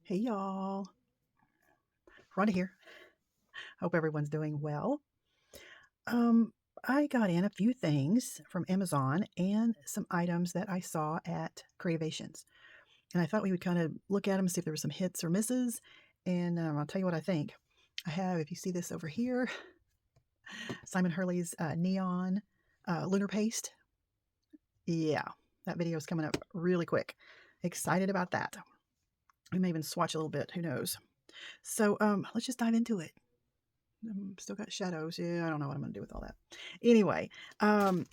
Hey y'all, Rhonda here. Hope everyone's doing well. Um, I got in a few things from Amazon and some items that I saw at Creativations. And I thought we would kind of look at them, see if there were some hits or misses. And I'll tell you what I think. I have, if you see this over here, Simon Hurley's neon lunar paste. Yeah, that video is coming up really quick. Excited about that. We may even swatch a little bit, who knows. So let's just dive into it. Still got shadows. Yeah, I don't know what I'm going to do with all that. Anyway, kind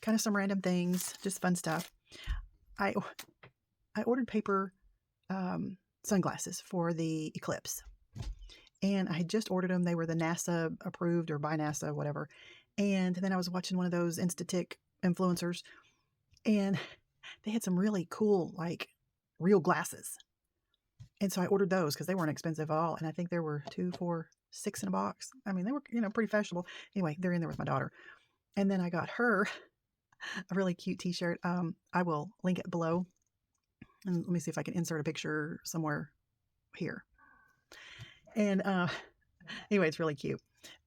of some random things, just fun stuff. I I ordered paper sunglasses for the eclipse, and I had just ordered them. They were the NASA approved or by NASA, whatever. And then I was watching one of those Instatic influencers, and they had some really cool, like real glasses. And so I ordered those because they weren't expensive at all. And I think there were 2, 4, 6 in a box. I mean, they were, pretty fashionable. Anyway, they're in there with my daughter. And then I got her a really cute t-shirt. I will link it below. And let me see if I can insert a picture somewhere here. And anyway, it's really cute.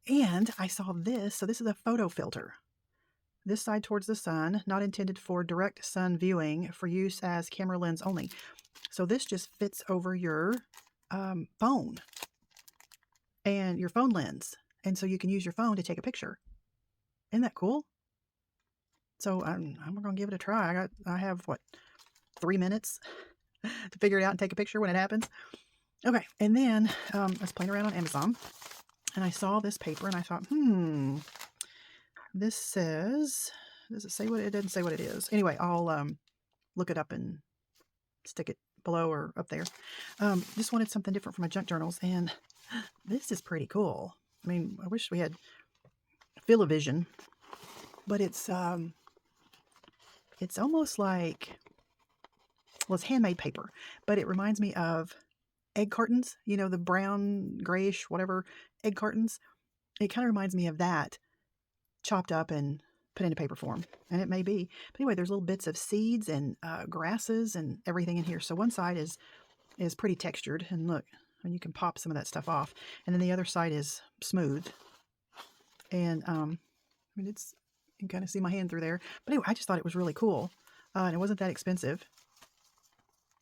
And I saw this. So this is a photo filter. This side towards the sun, not intended for direct sun viewing, for use as camera lens only. So this just fits over your phone and your phone lens. And so you can use your phone to take a picture. Isn't that cool? So I'm going to give it a try. I have, what, 3 minutes to figure it out and take a picture when it happens. Okay, and then I was playing around on Amazon, and I saw this paper, and I thought, this says, does it say what it doesn't say what it is? Anyway, I'll look it up and stick it below or up there. Just wanted something different for my junk journals, and this is pretty cool. I mean, I wish we had Fill-A-Vision, but it's almost like, well, it's handmade paper, but it reminds me of egg cartons, the brown, grayish, whatever egg cartons. It kind of reminds me of that, chopped up and put into paper form. And it may be. But anyway, there's little bits of seeds and grasses and everything in here. So one side is pretty textured. And look, and you can pop some of that stuff off. And then the other side is smooth. And I mean, you can kind of see my hand through there. But anyway, I just thought it was really cool. And it wasn't that expensive.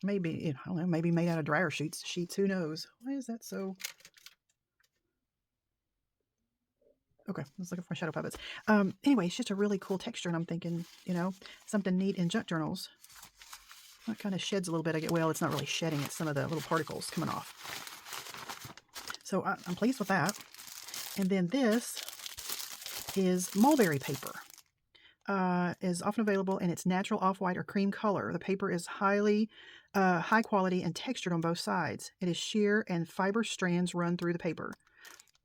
Maybe, I don't know, maybe made out of dryer sheets, who knows? Why is that so? Okay, I was looking for my shadow puppets. Anyway, it's just a really cool texture, and I'm thinking, something neat in junk journals. That kind of sheds a little bit. Well, it's not really shedding, it's some of the little particles coming off. So I'm pleased with that. And then this is mulberry paper. Is often available in its natural off-white or cream color. The paper is high quality and textured on both sides. It is sheer and fiber strands run through the paper.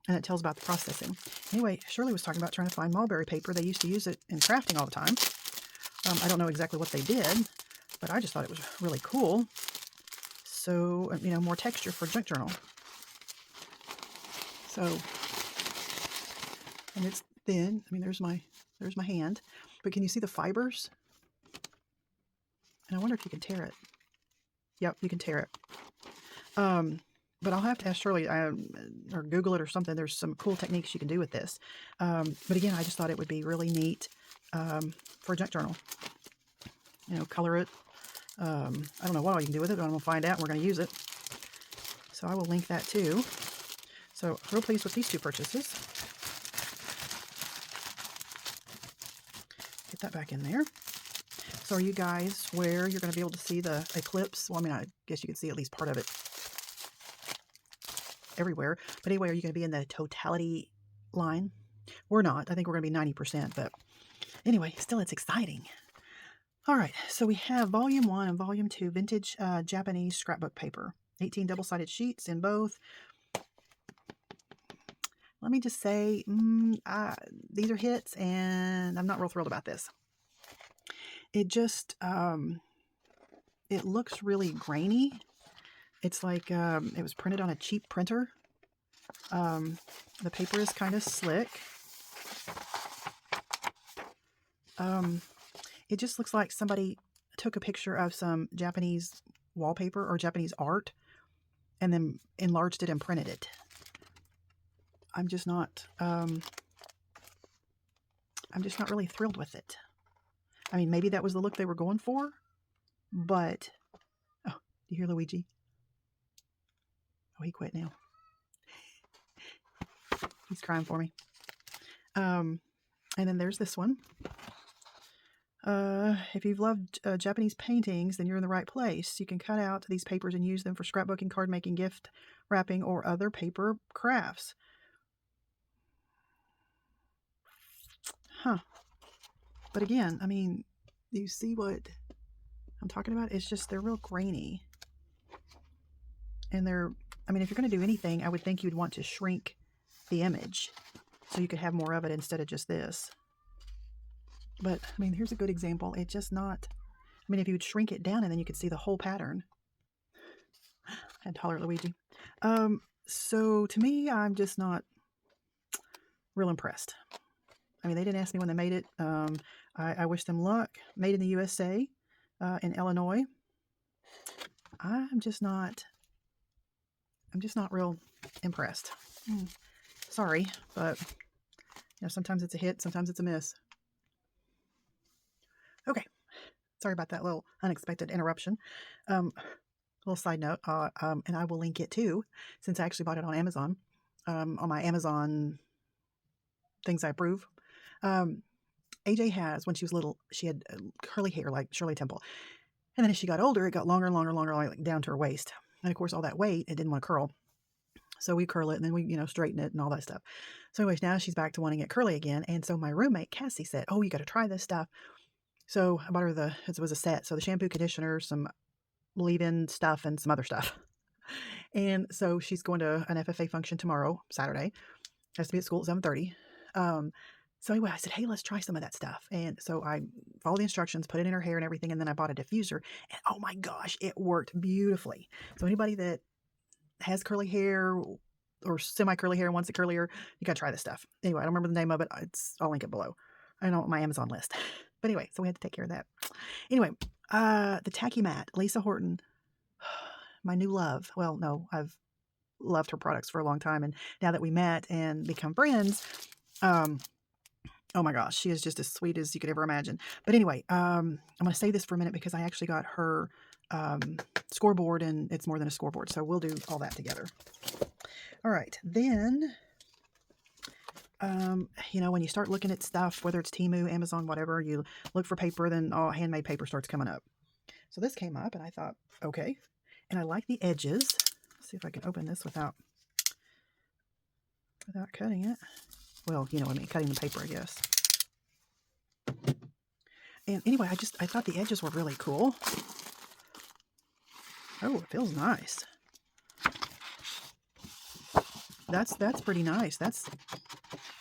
And it tells about the processing. Anyway, Shirley was talking about trying to find mulberry paper. They used to use it in crafting all the time. I don't know exactly what they did, but I just thought it was really cool. So, more texture for junk journal. So, and it's thin. I mean, there's my hand. But can you see the fibers? And I wonder if you can tear it. Yep, you can tear it. But I'll have to ask Shirley or Google it or something. There's some cool techniques you can do with this. But again, I just thought it would be really neat for a junk journal. Color it. I don't know what all you can do with it, but I'm going to find out and we're going to use it. So I will link that too. So real pleased with these two purchases. Get that back in there. So are you guys where you're going to be able to see the eclipse? Well, I mean, I guess you can see at least part of it everywhere. But anyway, are you going to be in the totality line? We're not. I think we're going to be 90%. But anyway, still, it's exciting. All right. So we have Volume 1 and Volume 2 vintage Japanese scrapbook paper. 18 double-sided sheets in both. Let me just say, these are hits, and I'm not real thrilled about this. It just, it looks really grainy. It's like it was printed on a cheap printer. The paper is kind of slick. It just looks like somebody took a picture of some Japanese wallpaper or Japanese art and then enlarged it and printed it. I'm just not really thrilled with it. I mean, maybe that was the look they were going for, but oh, do you hear Luigi? Oh, he quit now. He's crying for me. And then there's this one. If you've loved Japanese paintings, then you're in the right place. You can cut out these papers and use them for scrapbooking, card making, gift wrapping, or other paper crafts. Huh. But again, I mean, you see what I'm talking about? It's just they're real grainy. And I mean, if you're going to do anything, I would think you'd want to shrink the image so you could have more of it instead of just this. But, I mean, here's a good example. It's just not, I mean, if you would shrink it down and then you could see the whole pattern. I had to holler at Luigi. So to me, I'm just not real impressed. I mean, they didn't ask me when they made it. I wish them luck. Made in the USA, in Illinois. I'm just not real impressed. Sorry, but you know, sometimes it's a hit, sometimes it's a miss. Okay, sorry about that little unexpected interruption. Little side note, and I will link it too, since I actually bought it on Amazon, on my Amazon things I approve. AJ has, when she was little, she had curly hair like Shirley Temple. And then as she got older, it got longer and longer and longer, like down to her waist. And of course, all that weight, it didn't want to curl. So we curl it and then we, straighten it and all that stuff. So anyways, now she's back to wanting it curly again. And so my roommate, Cassie, said, oh, you got to try this stuff. So I bought her it was a set. So the shampoo, conditioner, some leave-in stuff, and some other stuff. And so she's going to an FFA function tomorrow, Saturday. Has to be at school at 7:30. So anyway, I said, hey, let's try some of that stuff. And so I followed the instructions, put it in her hair and everything. And then I bought a diffuser. And oh my gosh, it worked beautifully. So anybody that has curly hair or semi-curly hair and wants it curlier, you got to try this stuff. Anyway, I don't remember the name of it. I'll link it below. I know my Amazon list. But anyway, so we had to take care of that. Anyway, the Tacky Mat, Lisa Horton, my new love. Well, no, I've loved her products for a long time. And now that we met and become friends, oh my gosh, she is just as sweet as you could ever imagine. But anyway, I'm going to say this for a minute because I actually got her scoreboard, and it's more than a scoreboard. So we'll do all that together. All right. Then, when you start looking at stuff, whether it's Temu, Amazon, whatever, you look for paper, then handmade paper starts coming up. So this came up and I thought, okay. And I like the edges. Let's see if I can open this without cutting it. Well, you know what I mean, cutting the paper, I guess. And anyway, I thought the edges were really cool. Oh, it feels nice. That's pretty nice. That's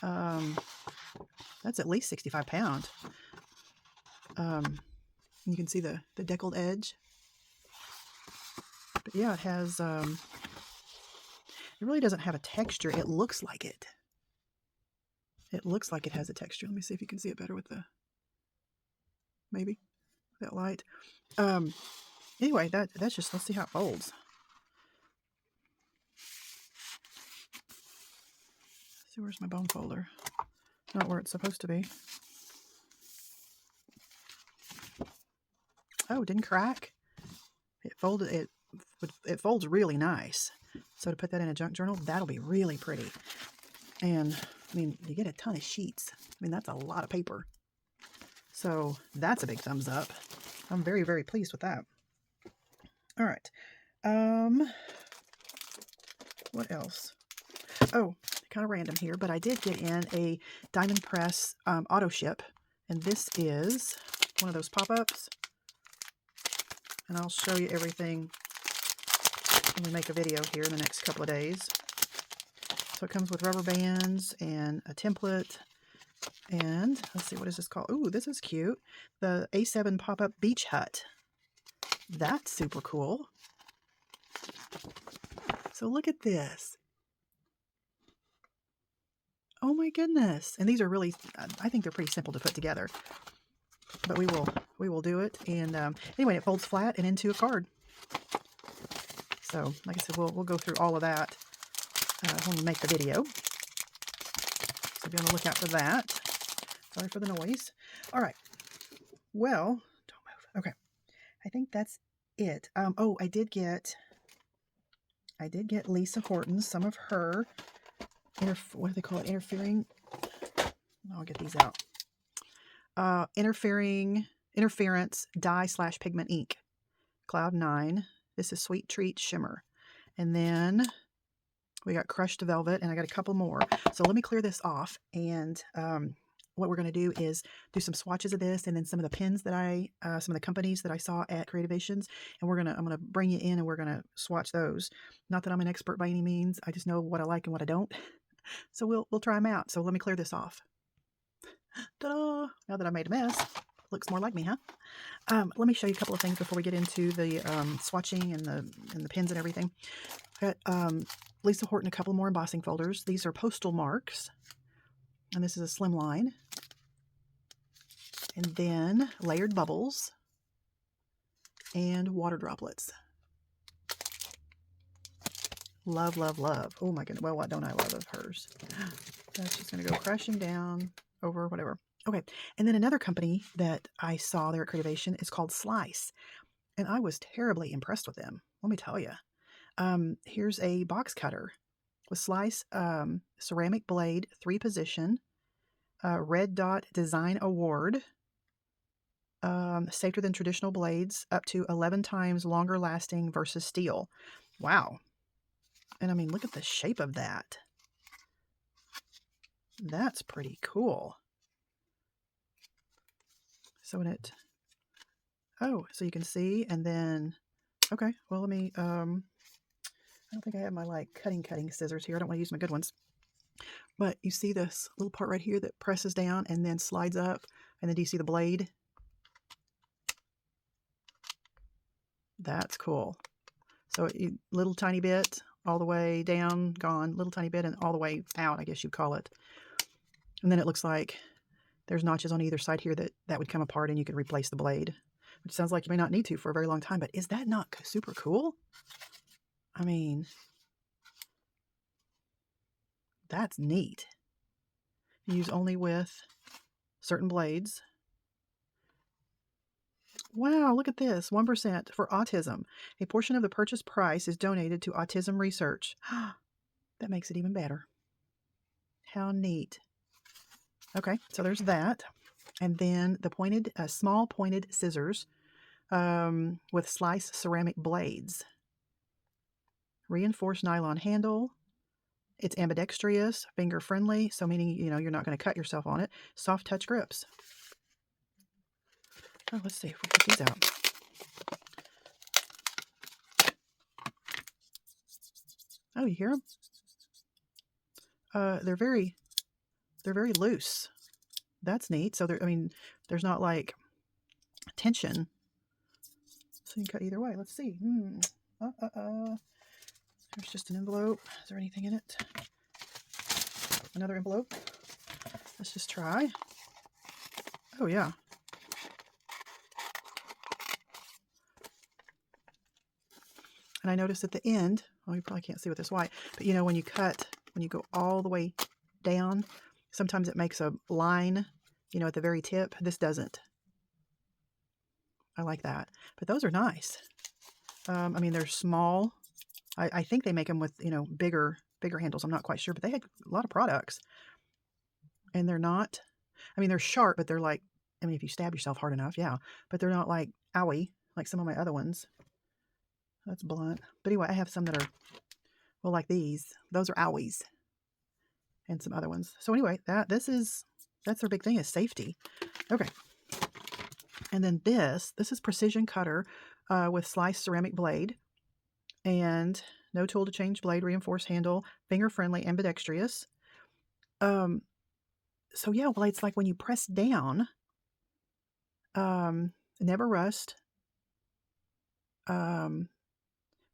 at least 65 pounds. You can see the deckled edge. But yeah, it has, it really doesn't have a texture. It looks like it. It looks like it has a texture. Let me see if you can see it better with maybe that light. Anyway, that's just, let's see how it folds. Let's see, where's my bone folder? Not where it's supposed to be. Oh, it didn't crack. It folded. It folds really nice. So to put that in a junk journal, that'll be really pretty. And I mean, you get a ton of sheets. I mean, that's a lot of paper. So that's a big thumbs up. I'm very, very pleased with that. All right. What else? Oh, kind of random here, but I did get in a Diamond Press auto ship. And this is one of those pop-ups. And I'll show you everything when we make a video here in the next couple of days. So it comes with rubber bands and a template. And let's see, what is this called? Ooh, this is cute. The A7 pop-up beach hut. That's super cool. So look at this. Oh my goodness. And these are really, I think they're pretty simple to put together. But we will do it. And anyway, it folds flat and into a card. So like I said, we'll go through all of that when we make the video. So be on the lookout for that. Sorry for the noise. All right. Well, don't move. Okay. I think that's it. Oh, I did get Lisa Horton's, some of her, what do they call it? I'll get these out. Interference dye/pigment ink. Cloud 9. This is Sweet Treat Shimmer. And then we got Crushed Velvet, and I got a couple more. So let me clear this off, and what we're going to do is do some swatches of this, and then some of the pins that some of the companies that I saw at Creativations, and I'm gonna bring you in, and we're gonna swatch those. Not that I'm an expert by any means. I just know what I like and what I don't. So we'll try them out. So let me clear this off. Ta-da! Now that I made a mess, looks more like me, huh? Let me show you a couple of things before we get into the swatching and the pins and everything. I got Lisa Horton a couple more embossing folders. These are postal marks, and this is a slim line. And then layered bubbles and water droplets. Love, love, love. Oh my goodness. Well, what don't I love of hers? That's just going to go crashing down over whatever. Okay. And then another company that I saw there at Creativation is called Slice. And I was terribly impressed with them. Let me tell you. Here's a box cutter with Slice ceramic blade, 3-position, red dot design award. Safer than traditional blades, up to 11 times longer lasting versus steel. Wow. And I mean, look at the shape of that. That's pretty cool. So so you can see, and then, okay, well, let me, I don't think I have my cutting scissors here. I don't want to use my good ones. But you see this little part right here that presses down and then slides up, and then do you see the blade? That's cool. So little tiny bit all the way down, gone, little tiny bit, and all the way out, I guess you'd call it. And then it looks like there's notches on either side here that would come apart, and you could replace the blade, which sounds like you may not need to for a very long time. But is that not super cool? I mean, that's neat. Use only with certain blades. Wow, look at this. 1% for autism. A portion of the purchase price is donated to autism research. That makes it even better. How neat. Okay, so there's that. And then the small pointed scissors with Slice ceramic blades. Reinforced nylon handle. It's ambidextrous, finger friendly, so meaning, you're not going to cut yourself on it. Soft touch grips. Oh, let's see if we put these out. Oh, you hear them? They're very loose. That's neat. So there's not like tension. So you can cut either way. Let's see. There's just an envelope. Is there anything in it? Another envelope. Let's just try. Oh yeah. And I noticed at the end, well, you probably can't see with this white, but when you go all the way down, sometimes it makes a line, at the very tip. This doesn't. I like that. But those are nice. They're small. I think they make them with, bigger handles. I'm not quite sure, but they had a lot of products. And they're not, they're sharp, but they're like, if you stab yourself hard enough, yeah. But they're not like owie, like some of my other ones. That's blunt. But anyway, I have some that are, well, like these. Those are owies. And some other ones. So anyway, that's their big thing, is safety. Okay. And then this is precision cutter with Slice ceramic blade. And no tool to change blade, reinforced handle, finger friendly, ambidextrous. So yeah, well, it's like when you press down, never rust.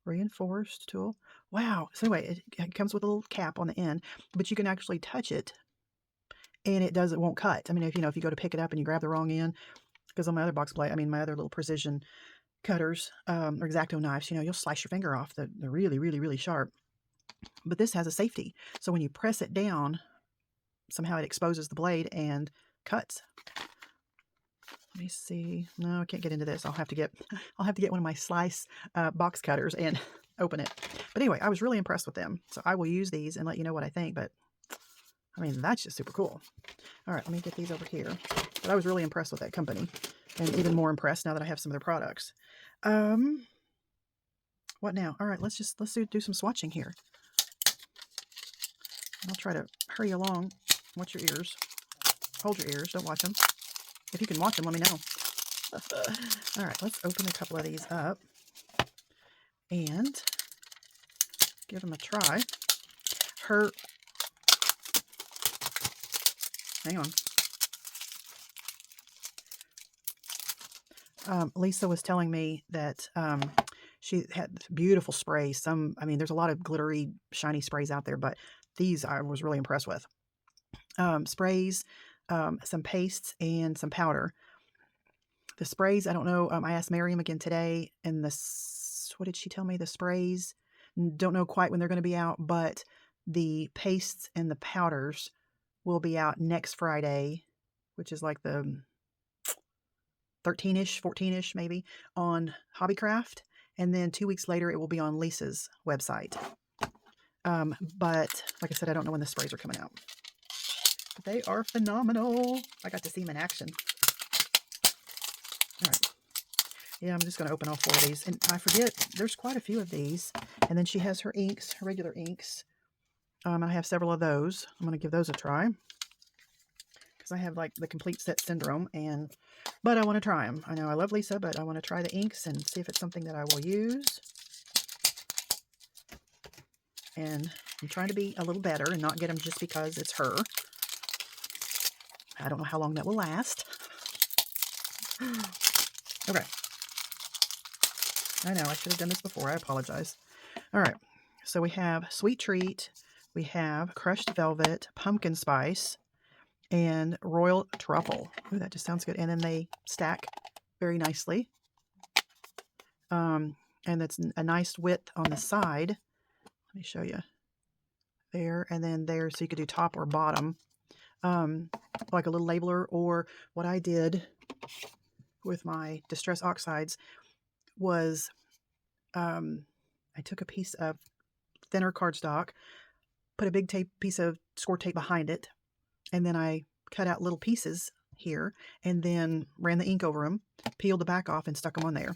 Reinforced tool. Wow. So anyway, it comes with a little cap on the end, but you can actually touch it, and it won't cut. If you go to pick it up and you grab the wrong end, because on my other box blade, my other little precision cutters, or X-Acto knives, you know, you'll slice your finger off. They're really, really, really sharp. But this has a safety. So when you press it down, somehow it exposes the blade and cuts. Let me see. No, I can't get into this. I'll have to get one of my slice box cutters and open it. But anyway, I was really impressed with them. So I will use these and let you know what I think. But I mean, that's just super cool. All right, let me get these over here. But I was really impressed with that company, and even more impressed now that I have some of their products. What now? All right, let's do some swatching here. I'll try to hurry along. Watch your ears. Hold your ears. Don't watch them. If you can watch them, let me know. All right, let's open a couple of these up and give them a try. Hang on. Lisa was telling me that she had beautiful sprays. I mean, there's a lot of glittery, shiny sprays out there, but these I was really impressed with. Sprays, some pastes, and some powder. The sprays, I don't know. I asked Miriam again today, and what did she tell me? The sprays, don't know quite when they're going to be out, but the pastes and the powders will be out next Friday, which is like the 13-ish, 14-ish maybe, on Hobbycraft. And then 2 weeks later, it will be on Lisa's website. But like I said, I don't know when the sprays are coming out. But they are phenomenal. I got to see them in action. All right. Yeah, I'm just going to open all 4 of these. And I forget, there's quite a few of these. And then she has her inks, her regular inks. I have several of those. I'm going to give those a try, because I have like the complete set syndrome, but I want to try them. I know I love Lisa, but I want to try the inks and see if it's something that I will use. And I'm trying to be a little better and not get them just because it's her. I don't know how long that will last. Okay. I know I should have done this before. I apologize. All right. So we have Sweet Treat. We have Crushed Velvet, Pumpkin Spice, and Royal Truffle. Ooh, that just sounds good. And then they stack very nicely. And it's a nice width on the side. Let me show you. There and then there, so you could do top or bottom. Like a little labeler, or what I did with my Distress Oxides was I took a piece of thinner cardstock, put a big piece of score tape behind it, and then I cut out little pieces here and then ran the ink over them, peeled the back off, and stuck them on there.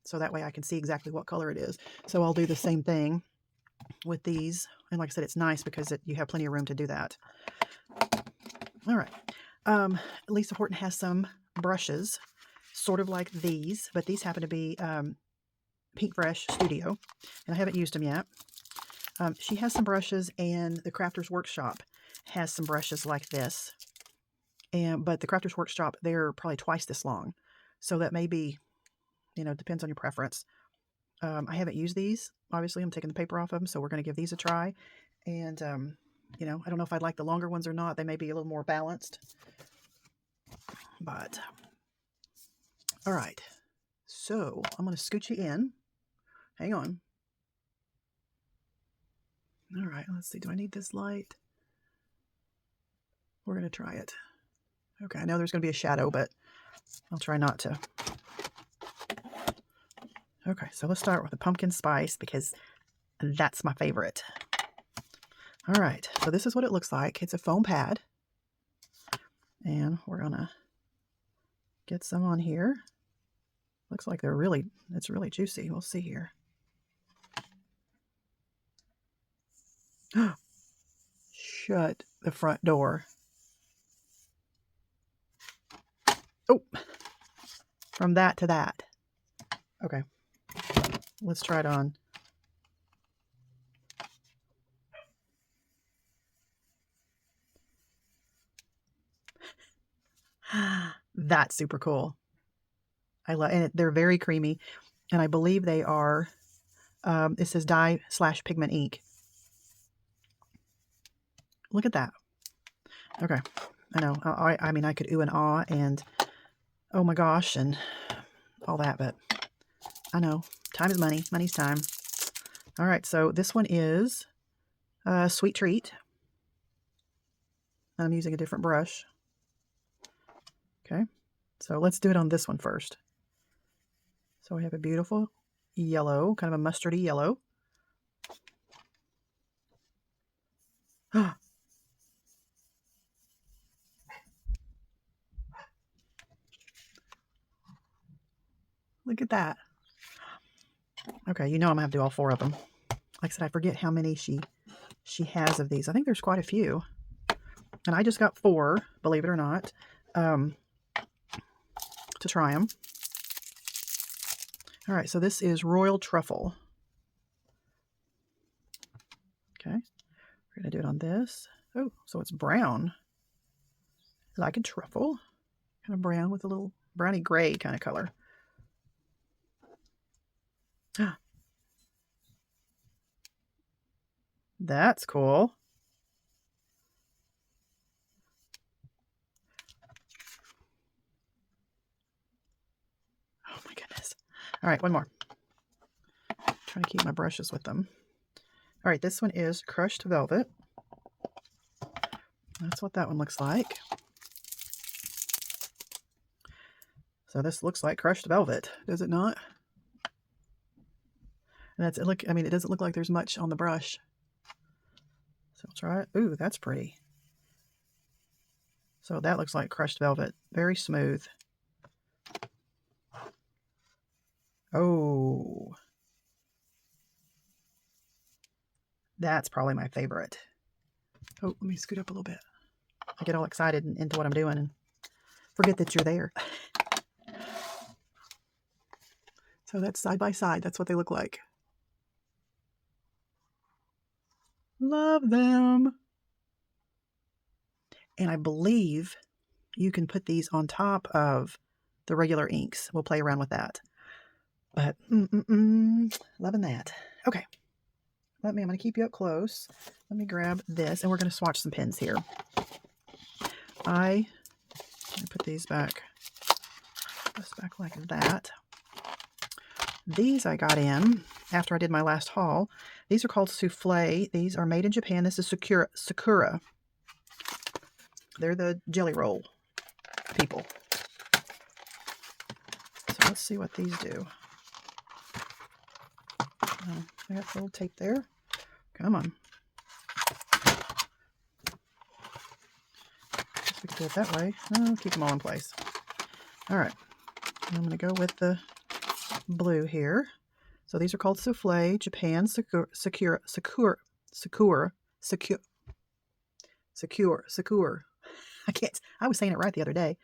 So that way I can see exactly what color it is. So I'll do the same thing with these. And like I said, it's nice because you have plenty of room to do that. All right. Lisa Horton has some brushes, sort of like these, but these happen to be Pink Fresh Studio, and I haven't used them yet. She has some brushes, and the Crafters Workshop has some brushes like this. But the Crafters Workshop, they're probably twice this long. So that may be, depends on your preference. I haven't used these. Obviously, I'm taking the paper off of them, so we're going to give these a try. And, I don't know if I'd like the longer ones or not. They may be a little more balanced. But, all right. So, I'm going to scoot you in. Hang on. All right, let's see. Do I need this light? We're going to try it. Okay, I know there's going to be a shadow, but I'll try not to. Okay, so let's start with the pumpkin spice because that's my favorite. All right, so this is what it looks like. It's a foam pad. And we're going to get some on here. Looks like it's really juicy. We'll see here. Shut the front door. Oh, from that to that. Okay, let's try it on. That's super cool. I love, and they're very creamy, and I believe they are. It says dye/pigment ink. Look at that. Okay, I know. I mean, I could ooh and ah, and oh my gosh, and all that, but I know time is money. Money's time. All right, so this one is a Sweet Treat. I'm using a different brush. Okay, so let's do it on this one first. So we have a beautiful yellow, kind of a mustardy yellow. Look at that. Okay, you know I'm going to have to do all 4 of them. Like I said, I forget how many she has of these. I think there's quite a few. And I just got 4, believe it or not, to try them. All right, so this is Royal Truffle. Okay, we're going to do it on this. Oh, so it's brown. Like a truffle. Kind of brown with a little browny gray kind of color. That's cool. Oh my goodness. All right, one more. I'm trying to keep my brushes with them. All right, this one is Crushed Velvet. That's what that one looks like. So this looks like crushed velvet, does it not? And that's it. Look, I mean, it doesn't look like there's much on the brush. So I'll try it. Ooh, that's pretty. So that looks like crushed velvet. Very smooth. Oh. That's probably my favorite. Oh, let me scoot up a little bit. I get all excited and into what I'm doing and forget that you're there. So that's side by side. That's what they look like. Love them. And I believe you can put these on top of the regular inks. We'll play around with that. But loving that. Okay. I'm going to keep you up close. Let me grab this, and we're going to swatch some pens here. I'm going to put these back. This back like that. These I got in after I did my last haul. These are called Souffle. These are made in Japan. This is Sakura. They're the jelly roll people. So let's see what these do. I got a little tape there. Come on. Guess we can do it that way. No, keep them all in place. All right. I'm going to go with the blue here. So these are called Souffle, Japan, Sakura. I was saying it right the other day.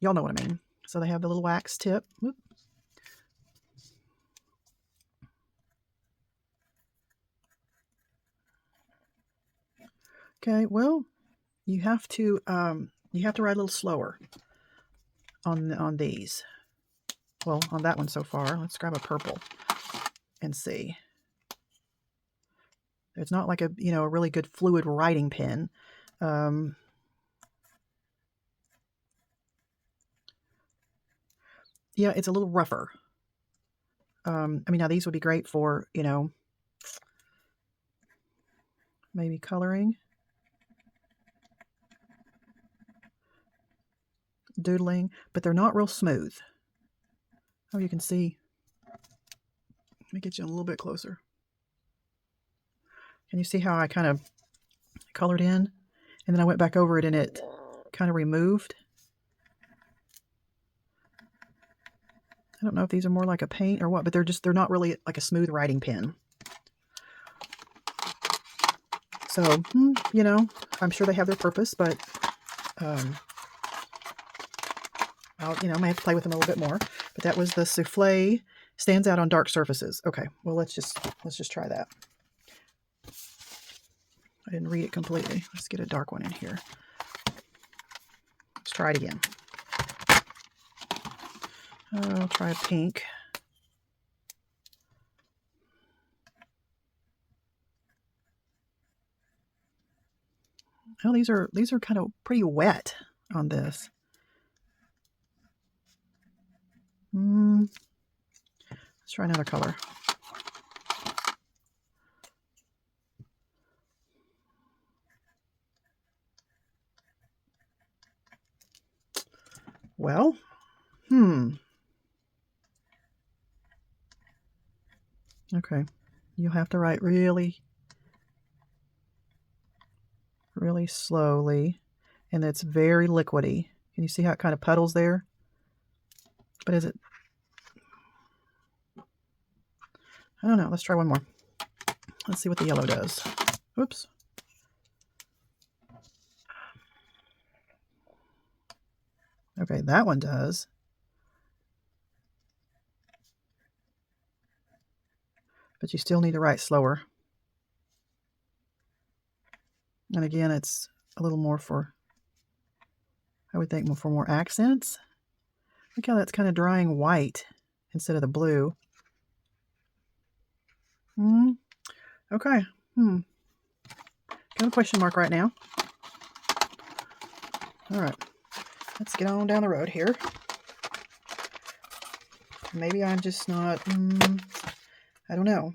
Y'all know what I mean. So they have the little wax tip. Whoop. Okay, well, you have to write a little slower on these. Well, on that one so far. Let's grab a purple and see. It's not like a really good fluid writing pen. Yeah, it's a little rougher. I mean, now these would be great for, maybe coloring, doodling, but they're not real smooth. Oh, you can see. Let me get you a little bit closer. Can you see how I kind of colored in? And then I went back over it and it kind of removed. I don't know if these are more like a paint or what, but they're not really like a smooth writing pen. So, I'm sure they have their purpose, but I may have to play with them a little bit more. But that was the Souffle. Stands out on dark surfaces. Okay, well let's just try that. I didn't read it completely. Let's get a dark one in here. Let's try it again. I'll try a pink. Oh, these are kind of pretty wet on this. try another color. Well, okay. You'll have to write really, really slowly. And it's very liquidy. Can you see how it kind of puddles there? But is it? I don't know. Let's try one more. Let's see what the yellow does. Oops. Okay, that one does. But you still need to write slower. And again, it's a little more for, I would think, for more accents. Look how that's kind of drying white instead of the blue. Okay. Kind of a question mark right now. All right. Let's get on down the road here. Maybe I'm just not, I don't know.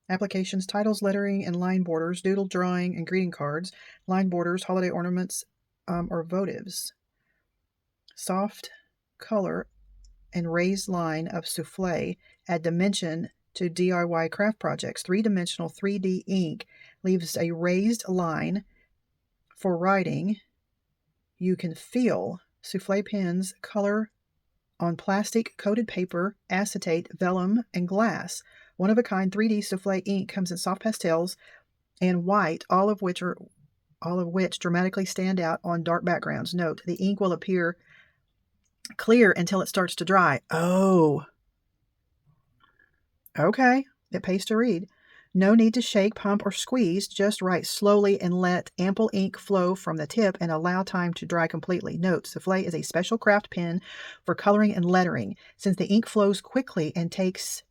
Applications, titles, lettering, and line borders, doodle drawing, and greeting cards, line borders, holiday ornaments, or votives. Soft color and raised line of souffle add dimension to DIY craft projects. 3-dimensional 3D ink leaves a raised line for writing. You can feel souffle pens color on plastic, coated paper, acetate, vellum, and glass. One-of-a-kind 3D souffle ink comes in soft pastels and white, all of which dramatically stand out on dark backgrounds. Note, the ink will appear clear until it starts to dry. Oh. Okay. It pays to read. No need to shake, pump, or squeeze. Just write slowly and let ample ink flow from the tip and allow time to dry completely. Note, souffle is a special craft pen for coloring and lettering. Since the ink flows quickly and takes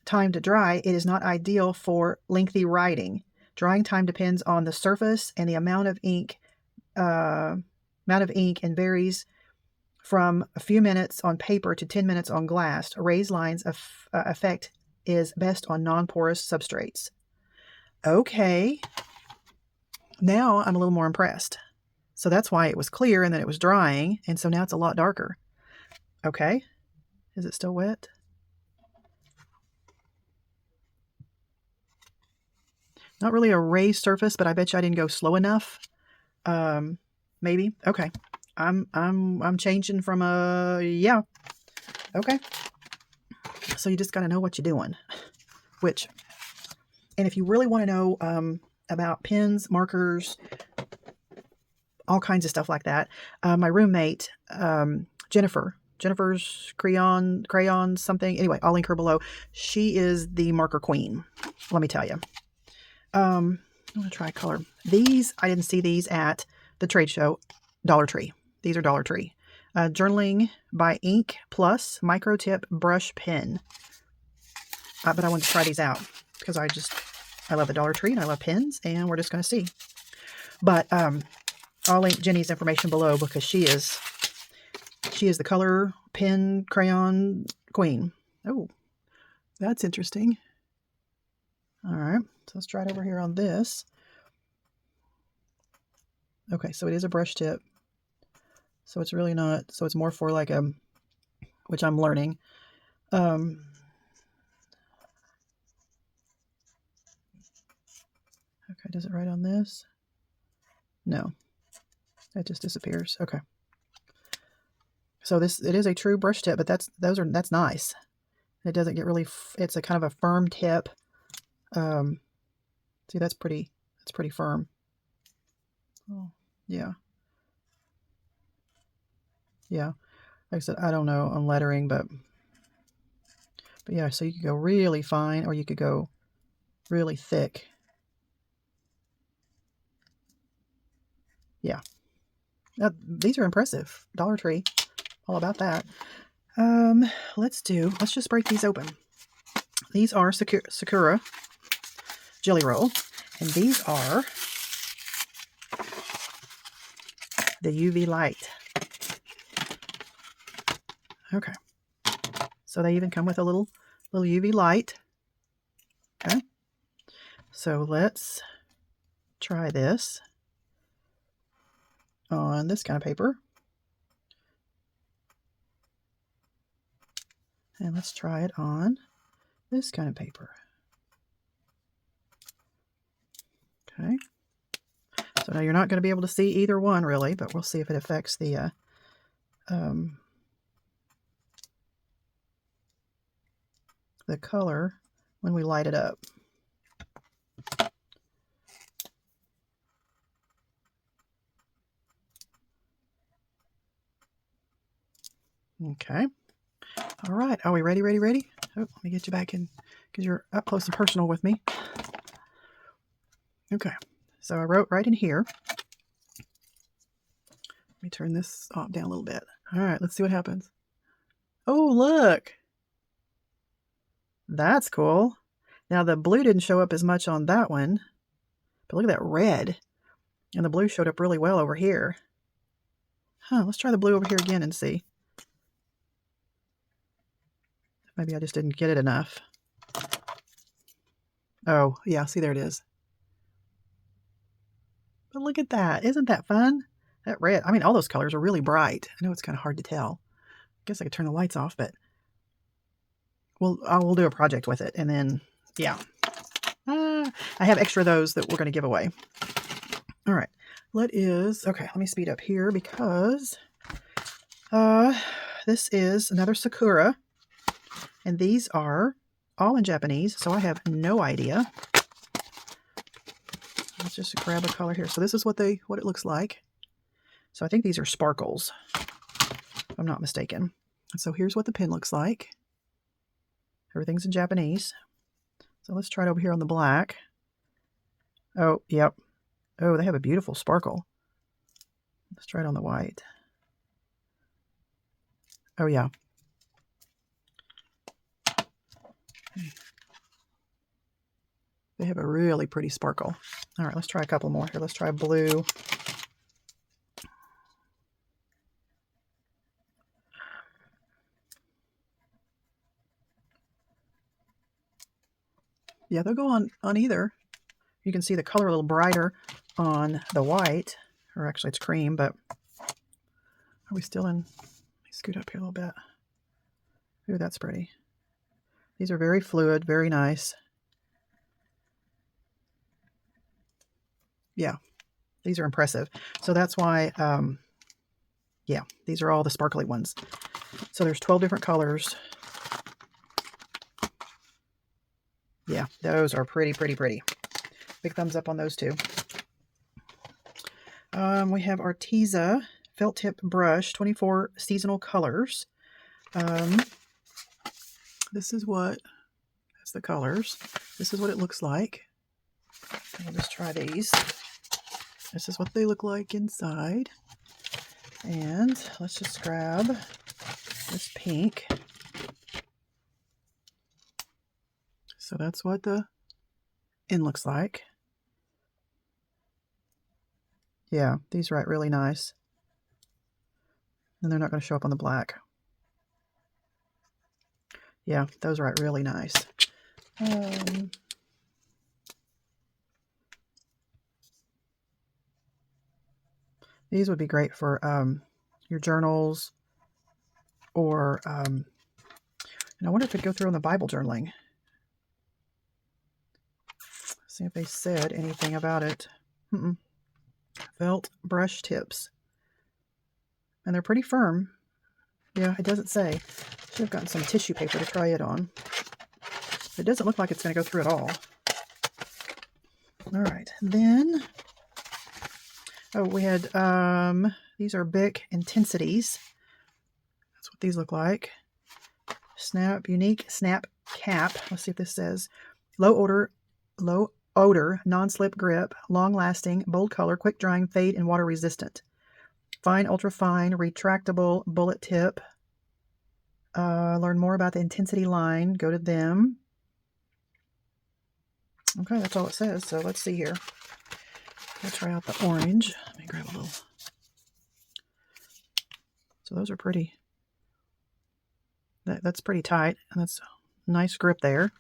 time to dry, it is not ideal for lengthy writing. Drying time depends on the surface and the amount of ink and varies from a few minutes on paper to 10 minutes on glass. Raised lines effect is best on non-porous substrates. Okay. Now I'm a little more impressed. So that's why it was clear and then it was drying. And so now it's a lot darker. Okay. Is it still wet? Not really a raised surface, but I bet you I didn't go slow enough. Maybe. Okay. I'm changing from yeah. Okay. So you just got to know what you're doing. And if you really want to know about pens, markers, all kinds of stuff like that, my roommate, Jennifer's crayon something. Anyway, I'll link her below. She is the marker queen. Let me tell you. I'm going to try color. These, I didn't see these at the trade show, Dollar Tree. These are Dollar Tree. Journaling by Ink Plus Micro Tip Brush Pen. But I wanted to try these out because I love the Dollar Tree and I love pens, and we're just going to see. But I'll link Jenny's information below because she is the color pen crayon queen. Oh, that's interesting. All right, so let's try it over here on this. Okay, so it is a brush tip. So it's really not, so it's more for like which I'm learning. Okay, does it write on this? No, it just disappears. Okay. So it is a true brush tip, but that's nice. It doesn't get really, it's a kind of a firm tip. See, that's pretty firm. Oh, yeah. Yeah. Like I said, I don't know on lettering, but yeah, so you could go really fine or you could go really thick. Yeah. These are impressive. Dollar Tree. All about that. Let's just break these open. These are Sakura Jelly Roll. And these are the UV light. Okay. So they even come with a little UV light. Okay. So let's try this on this kind of paper. And let's try it on this kind of paper. Okay. So now you're not going to be able to see either one really, but we'll see if it affects the color when we light it up. Okay. All right. Are we ready? Ready? Oh, let me get you back in because you're up close and personal with me. Okay. So I wrote right in here. Let me turn this off down a little bit. All right. Let's see what happens. Oh, look. That's cool. Now the blue didn't show up as much on that one, but look at that red. And the blue showed up really well over here. Let's try the blue over here again and see. Maybe I just didn't get it enough. Oh, yeah, see, there it is. But look at that. Isn't that fun? That red, I mean, all those colors are really bright. I know it's kind of hard to tell. I guess I could turn the lights off, but we'll do a project with it. And then, yeah. I have extra of those that we're going to give away. All right. Okay, let me speed up here because this is another Sakura. And these are all in Japanese, so I have no idea. Let's just grab a color here. So this is what it looks like. So I think these are sparkles, if I'm not mistaken. And so here's what the pen looks like. Everything's in Japanese. So let's try it over here on the black. Oh, yep. Oh, they have a beautiful sparkle. Let's try it on the white. Oh, yeah. They have a really pretty sparkle. All right, let's try a couple more here. Let's try blue. Yeah, they'll go on either. You can see the color a little brighter on the white, or actually it's cream, but are we still in? Let me scoot up here a little bit. Ooh, that's pretty. These are very fluid, very nice. Yeah, these are impressive. So that's why, yeah, these are all the sparkly ones. So there's 12 different colors. Yeah, those are pretty. Big thumbs up on those two. We have Arteza felt tip brush, 24 seasonal colors. That's the colors. This is what it looks like. I'll just try these. This is what they look like inside. And let's just grab this pink. So that's what the end looks like. Yeah, these write really nice. And they're not going to show up on the black. Yeah, those write really nice. These would be great for your journals, or and I wonder if it'd go through on the Bible journaling. See if they said anything about it. Felt brush tips. And they're pretty firm. Yeah, it doesn't say. Should have gotten some tissue paper to try it on. It doesn't look like it's going to go through at all. All right, then, we had, these are Bic Intensities. That's what these look like. Unique Snap Cap. Let's see if this says. Low odor, non-slip grip, long-lasting, bold color, quick drying, fade, and water resistant. Fine, ultra-fine, retractable bullet tip. Learn more about the Intensity line. Go to them. Okay, that's all it says. So let's see here. We'll try out the orange. Let me grab a little. So those are pretty. That's pretty tight, and that's a nice grip there.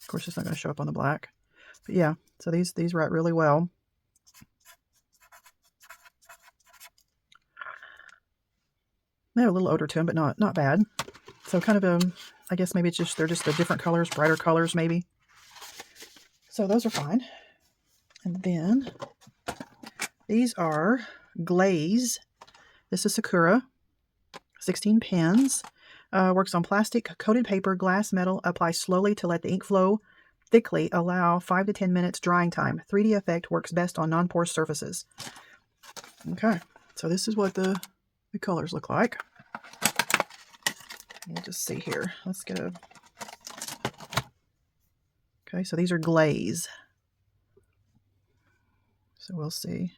Of course, it's not going to show up on the black. But yeah, so these write really well. They have a little odor to them, but not bad. So kind of I guess maybe they're just the different colors, brighter colors maybe. So those are fine. And then these are Glaze. This is Sakura. 16 pens. Works on plastic, coated paper, glass, metal. Apply slowly to let the ink flow thickly. Allow 5 to 10 minutes drying time. 3D effect works best on non-porous surfaces. Okay, so this is what the colors look like. We'll just see here. Let's get a... Okay, so these are Glaze. So we'll see.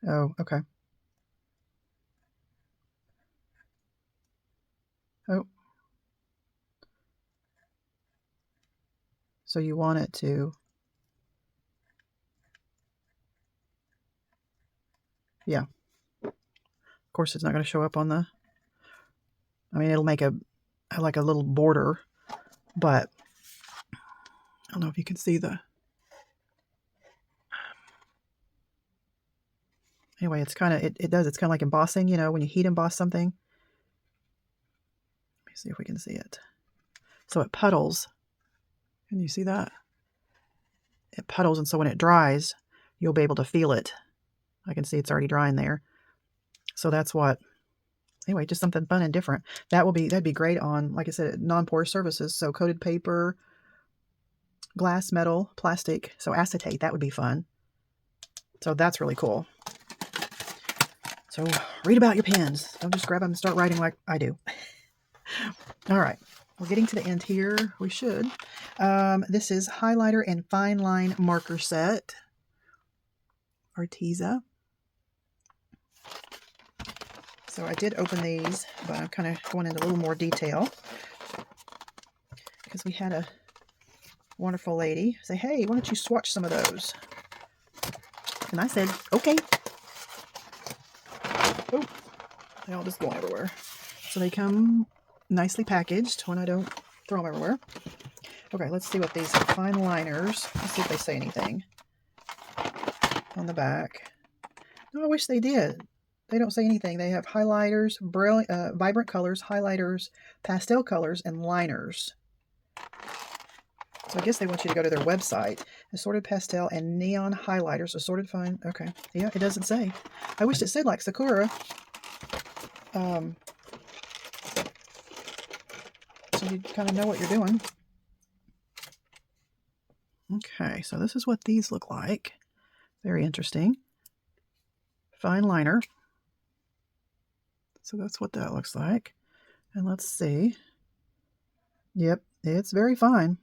Oh, okay. Oh. So you want it to... Yeah. Of course, it's not going to show up on the... I mean, it'll make like a little border, but I don't know if you can see the... Anyway, it's kind of, it's kind of like embossing, you know, when you heat emboss something. Let me see if we can see it. So it puddles. Can you see that? It puddles, and so when it dries, you'll be able to feel it. I can see it's already drying there. So that's what, anyway, just something fun and different. That'd be great on, like I said, non-porous surfaces. So coated paper, glass, metal, plastic. So acetate, that would be fun. So that's really cool. So read about your pens. Don't just grab them and start writing like I do. All right. We're getting to the end here. We should. This is highlighter and fine line marker set. Arteza. So I did open these, but I'm kind of going into a little more detail because we had a wonderful lady say, hey, why don't you swatch some of those? And I said, okay. Oh, they all just going everywhere. So they come nicely packaged when I don't throw them everywhere. Okay, let's see what these fine liners, let's see if they say anything on the back. No, I wish they did. They don't say anything. They have highlighters, vibrant colors, highlighters, pastel colors, and liners. So I guess they want you to go to their website. Assorted pastel and neon highlighters, assorted fine. Okay. Yeah, it doesn't say. I wish it said like Sakura. So you kind of know what you're doing. Okay, so this is what these look like. Very interesting. Fine liner. So that's what that looks like. And let's see. Yep, it's very fine.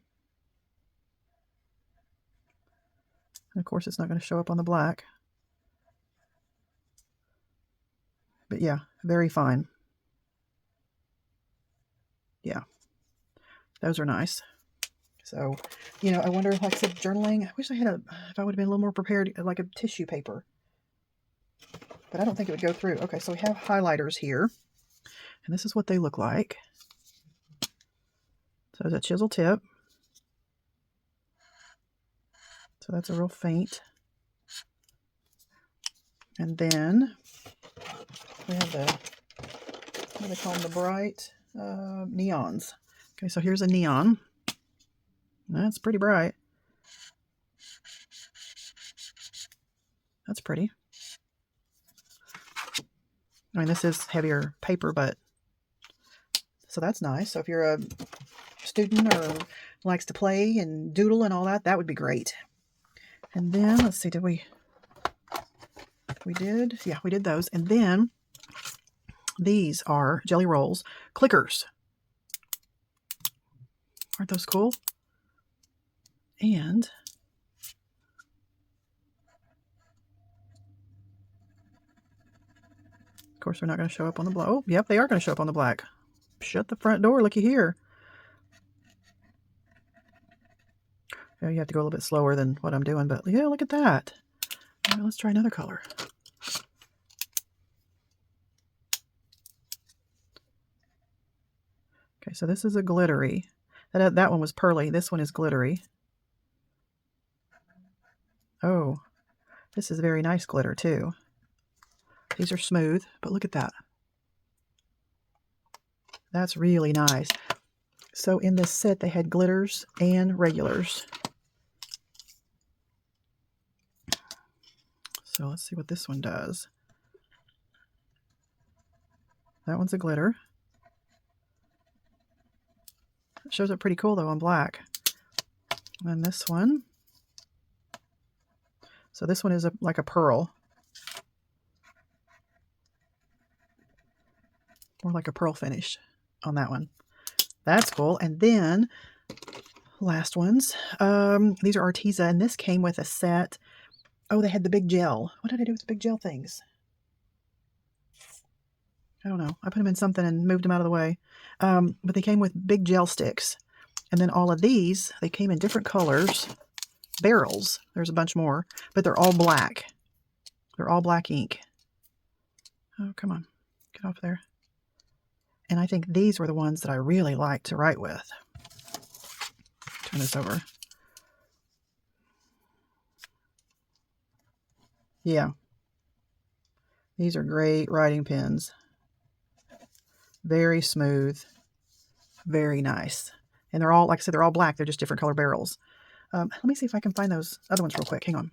And of course, it's not going to show up on the black. But yeah, very fine. Yeah, those are nice. So, you know, I wonder, like I said, journaling. I wish I had if I would have been a little more prepared, like a tissue paper. But I don't think it would go through. Okay, so we have highlighters here. And this is what they look like. So there's a chisel tip. So that's a real faint. And then we have what do they call them? The bright neons. Okay, so here's a neon. That's pretty bright. That's pretty. I mean, this is heavier paper, but so that's nice. So if you're a student or likes to play and doodle and all that, that would be great. And then let's see, we did? Yeah, we did those. And then these are Jelly Rolls clickers. Aren't those cool? And of course, they're not going to show up on the black. Oh, yep, they are going to show up on the black. Shut the front door, looky here. Yeah, you have to go a little bit slower than what I'm doing, but yeah, look at that. All right, let's try another color. Okay, so this is a glittery. That one was pearly. This one is glittery. Oh, this is very nice glitter too. These are smooth, but look at that. That's really nice. So in this set, they had glitters and regulars. So let's see what this one does. That one's a glitter. It shows up pretty cool though on black. And this one. So this one is like a pearl. More like a pearl finish on that one. That's cool. And then last ones. These are Arteza, and this came with a set. Oh, they had the big gel. What did I do with the big gel things? I don't know. I put them in something and moved them out of the way. But they came with big gel sticks. And then all of these, they came in different colors. Barrels. There's a bunch more. But they're all black. They're all black ink. Oh, come on. Get off there. And I think these were the ones that I really liked to write with. Turn this over. Yeah. These are great writing pens. Very smooth. Very nice. And they're all, like I said, they're all black. They're just different color barrels. Let me see if I can find those other ones real quick. Hang on.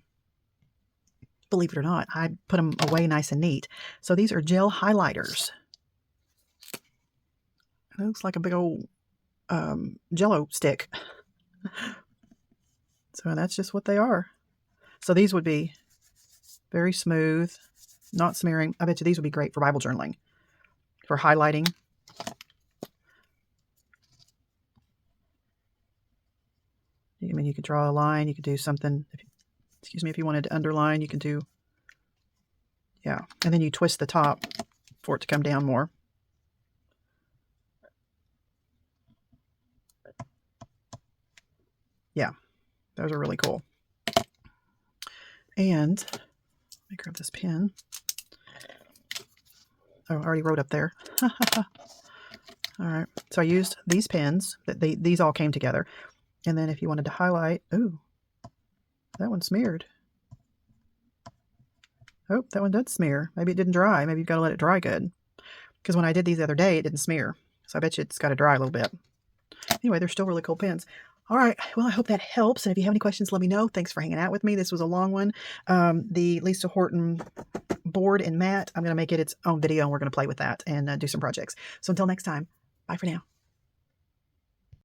Believe it or not, I put them away nice and neat. So these are gel highlighters. It looks like a big old Jell-O stick. So that's just what they are. So these would be very smooth, not smearing. I bet you these would be great for Bible journaling, for highlighting. I mean, you could draw a line. You could do something. Excuse me, if you wanted to underline, you can do. Yeah, and then you twist the top for it to come down more. Yeah, those are really cool. And let me grab this pen. Oh, I already wrote up there. All right, so I used these pens. These all came together. And then if you wanted to highlight, ooh, that one smeared. Oh, that one did smear. Maybe it didn't dry. Maybe you've got to let it dry good. Because when I did these the other day, it didn't smear. So I bet you it's got to dry a little bit. Anyway, they're still really cool pens. All right. Well, I hope that helps. And if you have any questions, let me know. Thanks for hanging out with me. This was a long one. The Lisa Horton board and mat, I'm going to make it its own video, and we're going to play with that and do some projects. So until next time, bye for now.